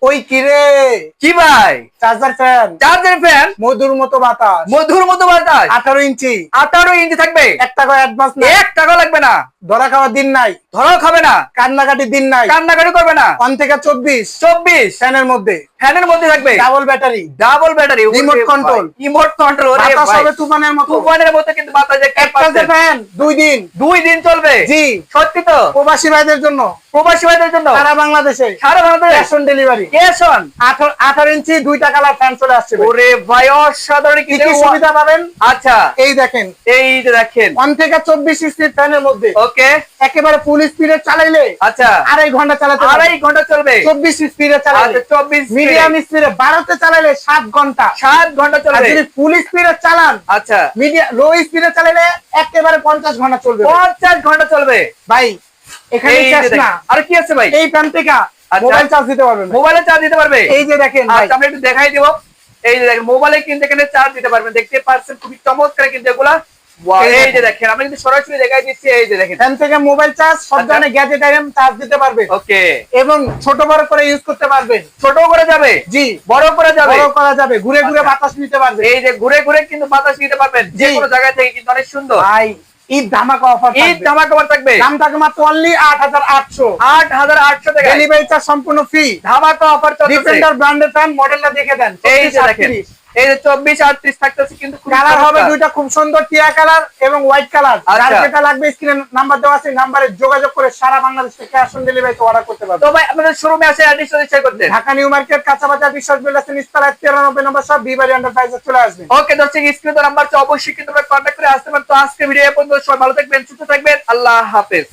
ওই কিরে, কি ভাই? চার্জার ফ্যান, চার্জার ফ্যান, মধুর মতো বাতাস, মধুর মতো বাতাস, 18 ইঞ্চি, 18 ইঞ্চি থাকবে। 1 টাকা অ্যাডভান্স নাই, 1 টাকা লাগবে না, ধরা খাওয়ার দিন নাই, ধরাও খাবে না, কান্নাকাটির দিন নাই, কান্নাকাটি করবে না। 1 থেকে 24 24 ফ্যানের মধ্যে, ফ্যানের মধ্যে থাকবে, double battery, double battery, remote control, remote control. বাতাস হবে তুফানের মতো, তুফানের মতো কিন্তু বাতাস দেখতে একটা পাচ্ছেন। ফ্যান 2 দিন, 2 দিন চলবে। জি, সত্যি তো? প্রবাসী ভাইদের জন্য, প্রবাসী ভাইদের জন্য সারা বাংলাদেশে সারা বাংলাদেশে cash on delivery. Cash on. 18 ইঞ্চি 2টা কালার ফ্যান চলে আসছে ভাই। ওরে ভাই অসাধারণ কি কি সুবিধা পাবেন? আচ্ছা, এই দেখেন, এই যে দেখেন 1 থেকে 24 স্পিড ফ্যানের মধ্যে ওকে, একেবারে ফুল স্পিডে চালাইলে আচ্ছা 2.5 ঘন্টা চালাতে পারবেন। 2.5 ঘন্টা চলবে। 24 স্পিডে চালালে, আচ্ছা 24 মিডিয়াম স্পিডে 12 তে চালাইলে 7 ঘন্টা, 7 ঘন্টা আর চলবে। যদি ফুল স্পিডে চালান, আচ্ছা মিডিয়াম লো স্পিডে চালাইলে একেবারে 50 ঘন্টা চলবে। 50 ঘন্টা চলবে ভাই এখানে এই যে শেষ দেখেন। না, আর কি আছে ভাই? এই ফ্যান থেকে আচ্ছা। মোবাইল চার্জ দিতে পারবেন। মোবাইলে চার্জ দিতে পারবে। এই যে দেখেন ভাই, আচ্ছা আমরা একটু দেখাই দেব। এই যে দেখেন মোবাইলে কিন্তু এখানে চার্জ দিতে পারবেন, দেখতে পাচ্ছেন খুবই চমৎকার কিন্তু এগুলা। এই যে দেখেন আমরা কিন্তু সরাসরি দেখাই দিচ্ছি। এই যে দেখেন ফ্যান থেকে মোবাইল চার্জ, সব আচ্ছা। ধরনের গ্যাজেট আইটেম চার্জ দিতে পারবেন ওকে, এবং ছোট বড় করে ইউজ করতে পারবেন। ছোট করে যাবে, জি, বড় করে যাবে, বড় করা যাবে, ঘুরে ঘুরে আচ্ছা। বাতাস নিতে পারবেন। এই যে ঘুরে ঘুরে কিন্তু বাতাস নিতে পারবেন যে জি। কোনো জায়গা থেকে, কিন্তু অনেক সুন্দর। ভাই ঈদ ধামাকা অফার ঈদ থাকবে, ধামাকা অফার থাকবে। দাম থাকবে মাত্র অনলি 8800, 8800 টাকা ডেলিভারি চার্জ সম্পূর্ণ ফ্রি। ধামাকা অফার চলছে। ডিফেন্ডার ব্র্যান্ডের ফ্যান, মডেলটা দেখে দেন। এই যে দেখেন, এই যে 24 38 থাকতেছে কিন্তু খুব কালার হবে চমৎকার। দুইটা খুব সুন্দর, টিয়া কালার এবং হোয়াইট কালার। যার আচ্ছা। যেটা লাগবে স্ক্রিনে নাম্বার দেওয়া আছে, নাম্বারে যোগাযোগ করে সারা বাংলাদেশে ক্যাশ অন ডেলিভারিতে অর্ডার করতে তো পারবেন। ভাই আপনাদের শোরুমে আসে অ্যাড্রেসটা শেয়ার করতেন। ঢাকা নিউ মার্কেট, কাঁচাবাজার, বিশ্বাস বিল্ডার্স নিচতলায় 93 নম্বর সব বিবাড়ি এন্টারপ্রাইজে চলে আসবেন। ওকে দর্শক, স্ক্রিনে তো নাম্বার অবশ্যই কিন্তু কন্ট্যাক্ট করে আসতে পারেন। তো আজকে ভিডিও এ পর্যন্ত, সবাই ভালো থাকবেন, সুস্থ থাকবেন, আল্লাহ হাফেজ।